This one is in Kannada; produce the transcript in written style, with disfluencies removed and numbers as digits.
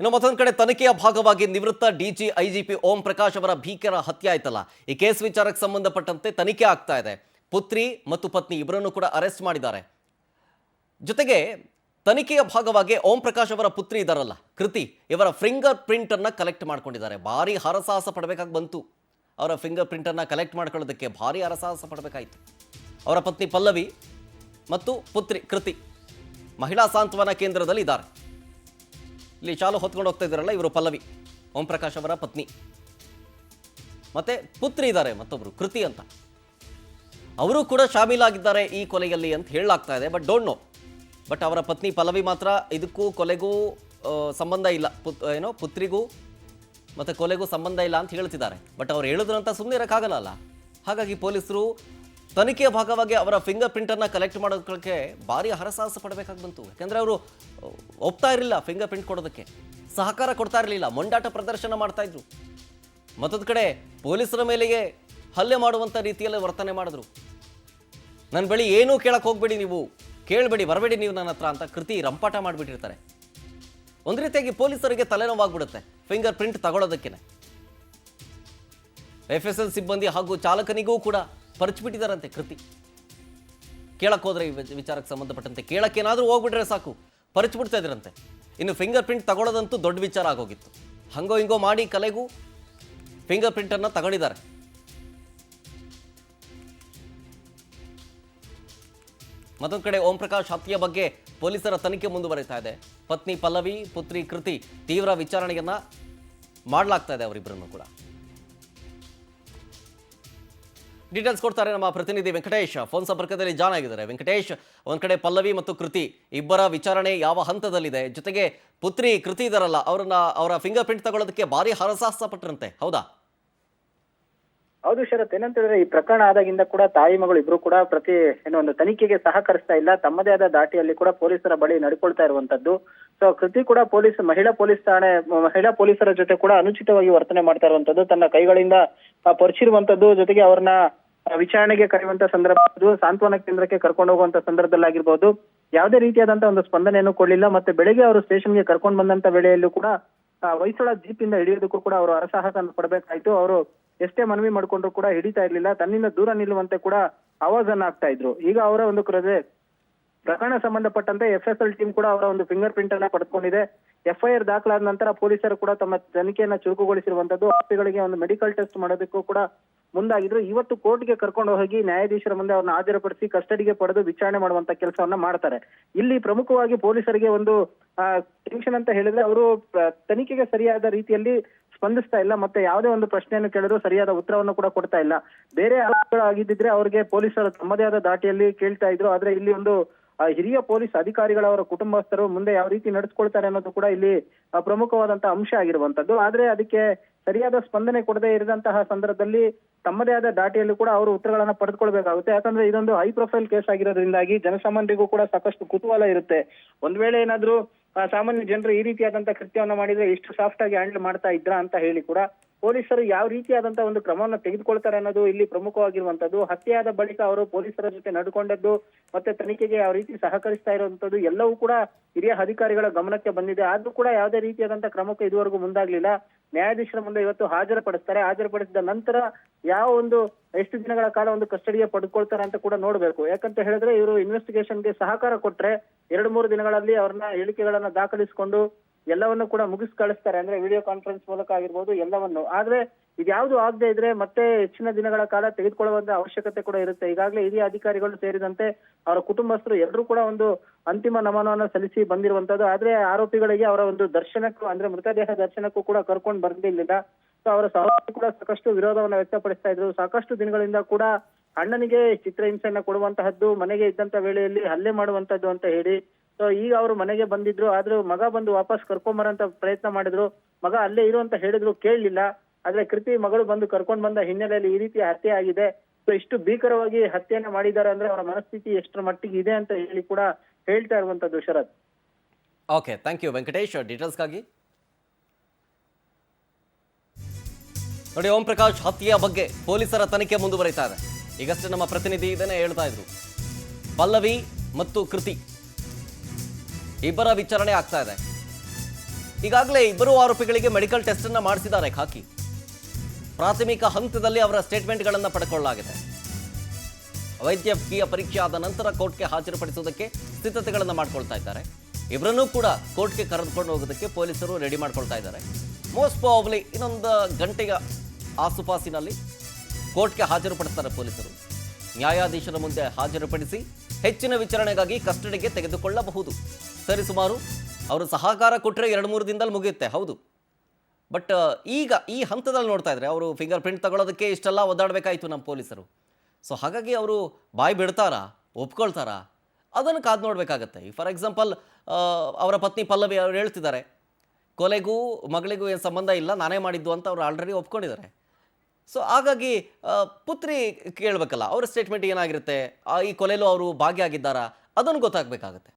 ಇನ್ನು ಮತ್ತೊಂದು ಕಡೆ ತನಿಖೆಯ ಭಾಗವಾಗಿ ನಿವೃತ್ತ ಡಿಜಿ ಐಜಿಪಿ ಓಂ ಪ್ರಕಾಶ್ ಅವರ ಭೀಕರ ಹತ್ಯೆ ಆಯ್ತಲ್ಲ, ಈ ಕೇಸ್ ವಿಚಾರಕ್ಕೆ ಸಂಬಂಧಪಟ್ಟಂತೆ ತನಿಖೆ ಆಗ್ತಾ ಇದೆ. ಪುತ್ರಿ ಮತ್ತು ಪತ್ನಿ ಇಬ್ಬರನ್ನು ಕೂಡ ಅರೆಸ್ಟ್ ಮಾಡಿದ್ದಾರೆ. ಜೊತೆಗೆ ತನಿಖೆಯ ಭಾಗವಾಗಿ ಓಂ ಪ್ರಕಾಶ್ ಅವರ ಪುತ್ರಿ ಇದ್ದಾರಲ್ಲ ಕೃತಿ, ಇವರ ಫಿಂಗರ್ ಪ್ರಿಂಟ್ ಅನ್ನ ಕಲೆಕ್ಟ್ ಮಾಡ್ಕೊಂಡಿದ್ದಾರೆ. ಭಾರಿ ಹರಸಾಹಸ ಪಡಬೇಕಾಗಿ ಬಂತು. ಅವರ ಫಿಂಗರ್ ಪ್ರಿಂಟ್ ಅನ್ನ ಕಲೆಕ್ಟ್ ಮಾಡ್ಕೊಳ್ಳೋದಕ್ಕೆ ಭಾರಿ ಹರಸಾಹಸ ಪಡಬೇಕಾಯಿತು. ಅವರ ಪತ್ನಿ ಪಲ್ಲವಿ ಮತ್ತು ಪುತ್ರಿ ಕೃತಿ ಮಹಿಳಾ ಸಾಂತ್ವನ ಕೇಂದ್ರದಲ್ಲಿ ಇದ್ದಾರೆ. ಇಲ್ಲಿ ಶಾಲು ಹೊತ್ಕೊಂಡು ಹೋಗ್ತಾ ಇದ್ದಾರಲ್ಲ, ಇವರು ಪಲ್ಲವಿ, ಓಂ ಪ್ರಕಾಶ್ ಅವರ ಪತ್ನಿ. ಮತ್ತೆ ಪುತ್ರಿ ಇದ್ದಾರೆ ಮತ್ತೊಬ್ರು ಕೃತಿ ಅಂತ, ಅವರು ಕೂಡ ಶಾಮೀಲಾಗಿದ್ದಾರೆ ಈ ಕೊಲೆಯಲ್ಲಿ ಅಂತ ಹೇಳಲಾಗ್ತಾ ಇದೆ. But don't know. ಬಟ್ ಅವರ ಪತ್ನಿ ಪಲ್ಲವಿ ಮಾತ್ರ ಇದಕ್ಕೂ ಕೊಲೆಗೂ ಸಂಬಂಧ ಇಲ್ಲ, ಪುತ್ರಿಗೂ ಮತ್ತು ಕೊಲೆಗೂ ಸಂಬಂಧ ಇಲ್ಲ ಅಂತ ಹೇಳ್ತಿದ್ದಾರೆ. ಬಟ್ ಅವ್ರು ಹೇಳಿದ್ರಂತ ಸುಮ್ಮನೆ ಇರೋಕ್ಕಾಗಲ್ಲ. ಹಾಗಾಗಿ ಪೊಲೀಸರು ತನಿಖೆಯ ಭಾಗವಾಗಿ ಅವರ ಫಿಂಗರ್ ಪ್ರಿಂಟನ್ನು ಕಲೆಕ್ಟ್ ಮಾಡೋದಕ್ಕೆ ಭಾರಿ ಹರಸಾಹಸ ಪಡಬೇಕಾಗಿ ಬಂತು. ಯಾಕೆಂದರೆ ಅವರು ಒಪ್ತಾ ಇರಲಿಲ್ಲ ಫಿಂಗರ್ ಪ್ರಿಂಟ್ ಕೊಡೋದಕ್ಕೆ, ಸಹಕಾರ ಕೊಡ್ತಾ ಇರಲಿಲ್ಲ, ಮೊಂಡಾಟ ಪ್ರದರ್ಶನ ಮಾಡ್ತಾ ಇದ್ರು. ಮತ್ತೊಂದು ಕಡೆ ಪೊಲೀಸರ ಮೇಲೆಗೆ ಹಲ್ಲೆ ಮಾಡುವಂಥ ರೀತಿಯಲ್ಲಿ ವರ್ತನೆ ಮಾಡಿದ್ರು. ನನ್ನ ಬಳಿ ಏನೂ ಕೇಳಕ್ಕೆ ಹೋಗಬೇಡಿ, ನೀವು ಕೇಳಬೇಡಿ, ಬರಬೇಡಿ ನೀವು ನನ್ನ ಹತ್ರ ಅಂತ ಕೃತಿ ರಂಪಾಟ ಮಾಡಿಬಿಟ್ಟಿರ್ತಾರೆ. ಒಂದು ರೀತಿಯಾಗಿ ಪೊಲೀಸರಿಗೆ ತಲೆನೋವಾಗ್ಬಿಡುತ್ತೆ ಫಿಂಗರ್ ಪ್ರಿಂಟ್ ತಗೊಳ್ಳೋದಕ್ಕೆ. FSL ಸಿಬ್ಬಂದಿ ಹಾಗೂ ಚಾಲಕನಿಗೂ ಕೂಡ ಪರಿಚಿಬಿಟ್ಟಿದ್ದಾರಂತೆ ಕೃತಿ. ಕೇಳಕ್ಕೆ ಹೋದ್ರೆ ಈ ವಿಚಾರಕ್ಕೆ ಸಂಬಂಧಪಟ್ಟಂತೆ ಕೇಳಕ್ಕೇನಾದರೂ ಹೋಗ್ಬಿಟ್ರೆ ಸಾಕು, ಪರಿಚಿಬಿಡ್ತಾ ಇದ್ರಂತೆ. ಇನ್ನು ಫಿಂಗರ್ ಪ್ರಿಂಟ್ ತಗೊಳ್ಳೋದಂತೂ ದೊಡ್ಡ ವಿಚಾರ ಆಗೋಗಿತ್ತು. ಹಂಗೋ ಹಿಂಗೋ ಮಾಡಿ ಕಲೆಗೂ ಫಿಂಗರ್ ಪ್ರಿಂಟನ್ನು ತಗೊಂಡಿದ್ದಾರೆ. ಮತ್ತೊಂದು ಕಡೆ ಓಂ ಪ್ರಕಾಶ್ ಹತ್ಯೆಯ ಬಗ್ಗೆ ಪೊಲೀಸರ ತನಿಖೆ ಮುಂದುವರಿತಾ ಇದೆ. ಪತ್ನಿ ಪಲ್ಲವಿ, ಪುತ್ರಿ ಕೃತಿ ತೀವ್ರ ವಿಚಾರಣೆಯನ್ನ ಮಾಡಲಾಗ್ತಾ ಇದೆ ಅವರಿಬ್ಬರನ್ನು ಕೂಡ. ಡೀಟೇಲ್ಸ್ ಕೊಡ್ತಾರೆ ನಮ್ಮ ಪ್ರತಿನಿಧಿ ವೆಂಕಟೇಶ್, ಫೋನ್ ಸಂಪರ್ಕದಲ್ಲಿ ಜಾನ್ ಆಗಿದ್ದಾರೆ. ವೆಂಕಟೇಶ್, ಒಂದ್ ಕಡೆ ಪಲ್ಲವಿ ಮತ್ತು ಕೃತಿ ಇಬ್ಬರ ವಿಚಾರಣೆ ಯಾವ ಹಂತದಲ್ಲಿದೆ? ಜೊತೆಗೆ ಪುತ್ರಿ ಕೃತಿ ಇದಾರಲ್ಲ, ಅವರ ಫಿಂಗರ್ ಪ್ರಿಂಟ್ ತಗೊಳ್ಳೋದಕ್ಕೆ ಭಾರಿ ಹರಸಾಹಸ ಪಟ್ಟರಂತೆ, ಹೌದಾ? ಹೌದು ಶರತ್, ಏನಂತಂದ್ರೆ ಈ ಪ್ರಕರಣ ಆದಾಗಿಂದ ಕೂಡ ತಾಯಿ ಮಗಳು ಇಬ್ರು ಕೂಡ ಒಂದು ತನಿಖೆಗೆ ಸಹಕರಿಸ್ತಾ ಇಲ್ಲ. ತಮ್ಮದೇ ಆದ ದಾಟಿಯಲ್ಲಿ ಕೂಡ ಪೊಲೀಸರ ಬಳಿ ನಡ್ಕೊಳ್ತಾ ಇರುವಂತದ್ದು. ಸೊ ಕೃತಿ ಕೂಡ ಮಹಿಳಾ ಪೊಲೀಸರ ಜೊತೆ ಕೂಡ ಅನುಚಿತವಾಗಿ ವರ್ತನೆ ಮಾಡ್ತಾ ಇರುವಂತದ್ದು, ತನ್ನ ಕೈಗಳಿಂದ ಪೊರ್ಚಿರುವಂತದ್ದು, ಜೊತೆಗೆ ಅವ್ರನ್ನ ವಿಚಾರಣೆಗೆ ಕರೆಯುವಂತ ಸಂದರ್ಭ, ಸಾಂತ್ವನ ಕೇಂದ್ರಕ್ಕೆ ಕರ್ಕೊಂಡು ಹೋಗುವಂತ ಸಂದರ್ಭದಲ್ಲಾಗಿರ್ಬೋದು, ಯಾವುದೇ ರೀತಿಯಾದಂತಹ ಒಂದು ಸ್ಪಂದನೆಯನ್ನು ಕೊಡ್ಲಿಲ್ಲ. ಮತ್ತೆ ಬೆಳಿಗ್ಗೆ ಅವರು ಸ್ಟೇಷನ್ಗೆ ಕರ್ಕೊಂಡು ಬಂದಂತ ವೇಳೆಯಲ್ಲೂ ಕೂಡ ಹೊಯ್ಸಳ ಜೀಪ್ ಇಂದ ಹಿಡಿಯೋದಕ್ಕೂ ಕೂಡ ಅವರು ಹರಸಾಹಸ ಪಡಬೇಕಾಯ್ತು. ಅವರು ಎಷ್ಟೇ ಮನವಿ ಮಾಡ್ಕೊಂಡ್ರು ಕೂಡ ಹಿಡಿತಾ ಇರ್ಲಿಲ್ಲ, ತನ್ನಿಂದ ದೂರ ನಿಲ್ಲುವಂತೆ ಕೂಡ ಆವಾಜನ್ನ ಹಾಕ್ತಾ ಇದ್ರು. ಈಗ ಅವರ ಒಂದು ಪ್ರಕರಣ ಸಂಬಂಧಪಟ್ಟಂತೆ FSL ಟೀಮ್ ಕೂಡ ಅವರ ಒಂದು ಫಿಂಗರ್ ಪ್ರಿಂಟ್ ಅನ್ನ ಪಡೆದುಕೊಂಡಿದೆ. FIR ದಾಖಲಾದ ನಂತರ ಪೊಲೀಸರು ಕೂಡ ತಮ್ಮ ತನಿಖೆಯನ್ನ ಚುರುಕುಗೊಳಿಸಿರುವಂತದ್ದು. ಆರೋಪಿಗಳಿಗೆ ಒಂದು ಮೆಡಿಕಲ್ ಟೆಸ್ಟ್ ಮಾಡೋದಕ್ಕೂ ಕೂಡ ಮುಂದಾಗಿದ್ರು. ಇವತ್ತು ಕೋರ್ಟ್ಗೆ ಕರ್ಕೊಂಡು ಹೋಗಿ ನ್ಯಾಯಾಧೀಶರ ಮುಂದೆ ಅವ್ರನ್ನ ಹಾಜರುಪಡಿಸಿ ಕಸ್ಟಡಿಗೆ ಪಡೆದು ವಿಚಾರಣೆ ಮಾಡುವಂತ ಕೆಲಸವನ್ನ ಮಾಡ್ತಾರೆ. ಇಲ್ಲಿ ಪ್ರಮುಖವಾಗಿ ಪೊಲೀಸರಿಗೆ ಒಂದು ಟೆನ್ಷನ್ ಅಂತ ಹೇಳಿದ್ರೆ, ಅವರು ತನಿಖೆಗೆ ಸರಿಯಾದ ರೀತಿಯಲ್ಲಿ ಸ್ಪಂದಿಸ್ತಾ ಇಲ್ಲ. ಮತ್ತೆ ಯಾವುದೇ ಒಂದು ಪ್ರಶ್ನೆಯನ್ನು ಕೇಳಿದ್ರು ಸರಿಯಾದ ಉತ್ತರವನ್ನು ಕೂಡ ಕೊಡ್ತಾ ಇಲ್ಲ. ಬೇರೆ ಆಗಿದ್ದಿದ್ರೆ ಅವರಿಗೆ ಪೊಲೀಸರು ತಮ್ಮದೇ ಆದ ದಾಟಿಯಲ್ಲಿ ಕೇಳ್ತಾ ಇದ್ರು. ಆದ್ರೆ ಇಲ್ಲಿ ಒಂದು ಹಿರಿಯ ಪೊಲೀಸ್ ಅಧಿಕಾರಿಗಳವರ ಕುಟುಂಬಸ್ಥರು ಮುಂದೆ ಯಾವ ರೀತಿ ನಡೆಸ್ಕೊಳ್ತಾರೆ ಅನ್ನೋದು ಕೂಡ ಇಲ್ಲಿ ಪ್ರಮುಖವಾದಂತಹ ಅಂಶ ಆಗಿರುವಂತದ್ದು. ಆದ್ರೆ ಅದಕ್ಕೆ ಸರಿಯಾದ ಸ್ಪಂದನೆ ಕೊಡದೇ ಇರದಂತಹ ಸಂದರ್ಭದಲ್ಲಿ ತಮ್ಮದೇ ಆದ ದಾಟಿಯಲ್ಲಿ ಕೂಡ ಅವರು ಉತ್ತರಗಳನ್ನ ಪಡೆದುಕೊಳ್ಬೇಕಾಗುತ್ತೆ. ಯಾಕಂದ್ರೆ ಇದೊಂದು ಹೈ ಪ್ರೊಫೈಲ್ ಕೇಸ್ ಆಗಿರೋದ್ರಿಂದಾಗಿ ಜನಸಾಮಾನ್ಯರಿಗೂ ಕೂಡ ಸಾಕಷ್ಟು ಕುತೂಹಲ ಇರುತ್ತೆ. ಒಂದ್ ವೇಳೆ ಏನಾದ್ರೂ ಸಾಮಾನ್ಯ ಜನರು ಈ ರೀತಿಯಾದಂತ ಕೃತ್ಯವನ್ನ ಮಾಡಿದ್ರೆ ಇಷ್ಟು ಸಾಫ್ಟ್ ಆಗಿ ಹ್ಯಾಂಡಲ್ ಮಾಡ್ತಾ ಇದ್ರ ಅಂತ ಹೇಳಿ ಕೂಡ ಪೊಲೀಸರು ಯಾವ ರೀತಿಯಾದಂತಹ ಒಂದು ಕ್ರಮವನ್ನು ತೆಗೆದುಕೊಳ್ತಾರೆ ಅನ್ನೋದು ಇಲ್ಲಿ ಪ್ರಮುಖವಾಗಿರುವಂತದ್ದು. ಹತ್ಯೆಯಾದ ಬಳಿಕ ಅವರು ಪೊಲೀಸರ ಜೊತೆ ನಡ್ಕೊಂಡದ್ದು ಮತ್ತೆ ತನಿಖೆಗೆ ಯಾವ ರೀತಿ ಸಹಕರಿಸ್ತಾ ಇರುವಂತದ್ದು ಎಲ್ಲವೂ ಕೂಡ ಹಿರಿಯ ಅಧಿಕಾರಿಗಳ ಗಮನಕ್ಕೆ ಬಂದಿದೆ. ಆದ್ರೂ ಕೂಡ ಯಾವುದೇ ರೀತಿಯಾದಂತಹ ಕ್ರಮಕ್ಕೆ ಇದುವರೆಗೂ ಮುಂದಾಗ್ಲಿಲ್ಲ. ನ್ಯಾಯಾಧೀಶರ ಮುಂದೆ ಇವತ್ತು ಹಾಜರುಪಡಿಸಿದ ನಂತರ ಎಷ್ಟು ದಿನಗಳ ಕಾಲ ಒಂದು ಕಸ್ಟಡಿಗೆ ಪಡೆದುಕೊಳ್ತಾರೆ ಅಂತ ಕೂಡ ನೋಡ್ಬೇಕು. ಯಾಕಂತ ಹೇಳಿದ್ರೆ ಇವರು ಇನ್ವೆಸ್ಟಿಗೇಷನ್ಗೆ ಸಹಕಾರ ಕೊಟ್ರೆ 2-3 ದಿನಗಳಲ್ಲಿ ಅವ್ರನ್ನ ಹೇಳಿಕೆಗಳನ್ನ ದಾಖಲಿಸಿಕೊಂಡು ಎಲ್ಲವನ್ನು ಕೂಡ ಮುಗಿಸ್ ಕಳಿಸ್ತಾರೆ. ಅಂದ್ರೆ ವಿಡಿಯೋ ಕಾನ್ಫರೆನ್ಸ್ ಮೂಲಕ ಆಗಿರ್ಬೋದು ಎಲ್ಲವನ್ನು. ಆದ್ರೆ ಇದ್ಯಾವುದು ಆಗದೆ ಇದ್ರೆ ಮತ್ತೆ ಹೆಚ್ಚಿನ ದಿನಗಳ ಕಾಲ ತೆಗೆದುಕೊಳ್ಳುವಂತ ಅವಶ್ಯಕತೆ ಕೂಡ ಇರುತ್ತೆ. ಈಗಾಗಲೇ ಹಿರಿಯ ಅಧಿಕಾರಿಗಳು ಸೇರಿದಂತೆ ಅವರ ಕುಟುಂಬಸ್ಥರು ಎಲ್ಲರೂ ಕೂಡ ಒಂದು ಅಂತಿಮ ನಮನವನ್ನು ಸಲ್ಲಿಸಿ ಬಂದಿರುವಂತದ್ದು. ಆದ್ರೆ ಆರೋಪಿಗಳಿಗೆ ಅವರ ಒಂದು ದರ್ಶನಕ್ಕೂ, ಅಂದ್ರೆ ಮೃತದೇಹ ದರ್ಶನಕ್ಕೂ ಕೂಡ ಕರ್ಕೊಂಡು ಬರ್ಲಿಲ್ಲ. ಸೊ ಅವರ ಸಹೋದರಿ ಕೂಡ ಸಾಕಷ್ಟು ವಿರೋಧವನ್ನ ವ್ಯಕ್ತಪಡಿಸ್ತಾ ಇದ್ರು. ಸಾಕಷ್ಟು ದಿನಗಳಿಂದ ಕೂಡ ಅಣ್ಣನಿಗೆ ಚಿತ್ರಹಿಂಸೆಯನ್ನ ಕೊಡುವಂತಹದ್ದು, ಮನೆಗೆ ಇದ್ದಂತ ವೇಳೆಯಲ್ಲಿ ಹಲ್ಲೆ ಮಾಡುವಂತದ್ದು ಅಂತ ಹೇಳಿ. ಸೊ ಈಗ ಅವರು ಮನೆಗೆ ಬಂದಿದ್ರು. ಆದ್ರೂ ಮಗ ಬಂದು ವಾಪಸ್ ಕರ್ಕೊಂಬರಂತ ಪ್ರಯತ್ನ ಮಾಡಿದ್ರು. ಮಗ ಅಲ್ಲೇ ಇರು ಅಂತ ಹೇಳಿದ್ರು, ಕೇಳಲಿಲ್ಲ. ಆದ್ರೆ ಕೃತಿ ಮಗಳು ಬಂದು ಕರ್ಕೊಂಡ್ ಬಂದ ಹಿನ್ನೆಲೆಯಲ್ಲಿ ಈ ರೀತಿಯ ಹತ್ಯೆ ಆಗಿದೆ. ಸೊ ಇಷ್ಟು ಭೀಕರವಾಗಿ ಹತ್ಯೆಯನ್ನ ಮಾಡಿದ್ದಾರೆ ಅಂದ್ರೆ ಅವರ ಮನಸ್ಥಿತಿ ಎಷ್ಟರ ಮಟ್ಟಿಗೆ ಇದೆ ಅಂತ ಹೇಳಿ ಕೂಡ ಹೇಳ್ತಾ ಇರುವಂತದ್ದು Sharath. Okay, thank you Venkatesh ಡೀಟೇಲ್ಸ್ಗಾಗಿ. ನೋಡಿ, ಓಂ ಪ್ರಕಾಶ್ ಹತ್ಯೆಯ ಬಗ್ಗೆ ಪೊಲೀಸರ ತನಿಖೆ ಮುಂದುವರಿತಾ ಇದೆ. ಈಗಷ್ಟೇ ನಮ್ಮ ಪ್ರತಿನಿಧಿ ಇದನ್ನೇ ಹೇಳ್ತಾ ಇದ್ರು. ಪಲ್ಲವಿ ಮತ್ತು ಕೃತಿ ಇಬ್ಬರ ವಿಚಾರಣೆ ಆಗ್ತಾ ಇದೆ. ಈಗಾಗಲೇ ಇಬ್ಬರು ಆರೋಪಿಗಳಿಗೆ ಮೆಡಿಕಲ್ ಟೆಸ್ಟ್ ಅನ್ನ ಮಾಡಿಸಿದ್ದಾರೆ ಖಾಕಿ. ಪ್ರಾಥಮಿಕ ಹಂತದಲ್ಲಿ ಅವರ ಸ್ಟೇಟ್ಮೆಂಟ್ಗಳನ್ನು ಪಡ್ಕೊಳ್ಳಲಾಗಿದೆ. ವೈದ್ಯಕೀಯ ಪರೀಕ್ಷೆ ಆದ ನಂತರ ಕೋರ್ಟ್ಗೆ ಹಾಜರುಪಡಿಸುವುದಕ್ಕೆ ಸಿದ್ಧತೆಗಳನ್ನು ಮಾಡ್ಕೊಳ್ತಾ ಇದ್ದಾರೆ. ಇಬ್ಬರನ್ನೂ ಕೂಡ ಕೋರ್ಟ್ಗೆ ಕರೆದುಕೊಂಡು ಹೋಗೋದಕ್ಕೆ ಪೊಲೀಸರು ರೆಡಿ ಮಾಡ್ಕೊಳ್ತಾ ಇದ್ದಾರೆ. ಮೋಸ್ಟ್ ಪ್ರಾಬಬ್ಲಿ ಇನ್ನೊಂದು ಗಂಟೆಯ ಆಸುಪಾಸಿನಲ್ಲಿ ಕೋರ್ಟ್ಗೆ ಹಾಜರುಪಡಿಸ್ತಾರೆ ಪೊಲೀಸರು. ನ್ಯಾಯಾಧೀಶರ ಮುಂದೆ ಹಾಜರುಪಡಿಸಿ ಹೆಚ್ಚಿನ ವಿಚಾರಣೆಗಾಗಿ ಕಸ್ಟಡಿಗೆ ತೆಗೆದುಕೊಳ್ಳಬಹುದು. ಸರಿಸುಮಾರು ಅವರು ಸಹಕಾರ ಕೊಟ್ಟರೆ 2-3 ದಿನದಲ್ಲಿ ಮುಗಿಯುತ್ತೆ. ಹೌದು, ಬಟ್ ಈಗ ಈ ಹಂತದಲ್ಲಿ ನೋಡ್ತಾ ಇದ್ರೆ ಅವರು ಫಿಂಗರ್ ಪ್ರಿಂಟ್ ತಗೊಳ್ಳೋದಕ್ಕೆ ಇಷ್ಟೆಲ್ಲ ಒದ್ದಾಡಬೇಕಾಯಿತು ನಮ್ಮ ಪೊಲೀಸರು. ಸೊ ಹಾಗಾಗಿ ಅವರು ಬಾಯಿ ಬಿಡ್ತಾರಾ, ಒಪ್ಕೊಳ್ತಾರಾ, ಅದನ್ನು ಕಾದು ನೋಡಬೇಕಾಗತ್ತೆ. ಫಾರ್ ಎಕ್ಸಾಂಪಲ್ ಅವರ ಪತ್ನಿ ಪಲ್ಲವಿ ಅವರು ಹೇಳ್ತಿದ್ದಾರೆ, ಕೊಲೆಗೂ ಮಗಳಿಗೂ ಏನು ಸಂಬಂಧ ಇಲ್ಲ, ನಾನೇ ಮಾಡಿದ್ದು ಅಂತ ಅವರು ಆಲ್ರೆಡಿ ಒಪ್ಕೊಂಡಿದ್ದಾರೆ. ಸೊ ಹಾಗಾಗಿ ಪುತ್ರಿ ಕೇಳಬೇಕಲ್ಲ, ಅವರ ಸ್ಟೇಟ್ಮೆಂಟ್ ಏನಾಗಿರುತ್ತೆ, ಈ ಕೊಲೆಲೂ ಅವರು ಭಾಗಿಯಾಗಿದ್ದಾರಾ, ಅದನ್ನು ಗೊತ್ತಾಗಬೇಕಾಗತ್ತೆ.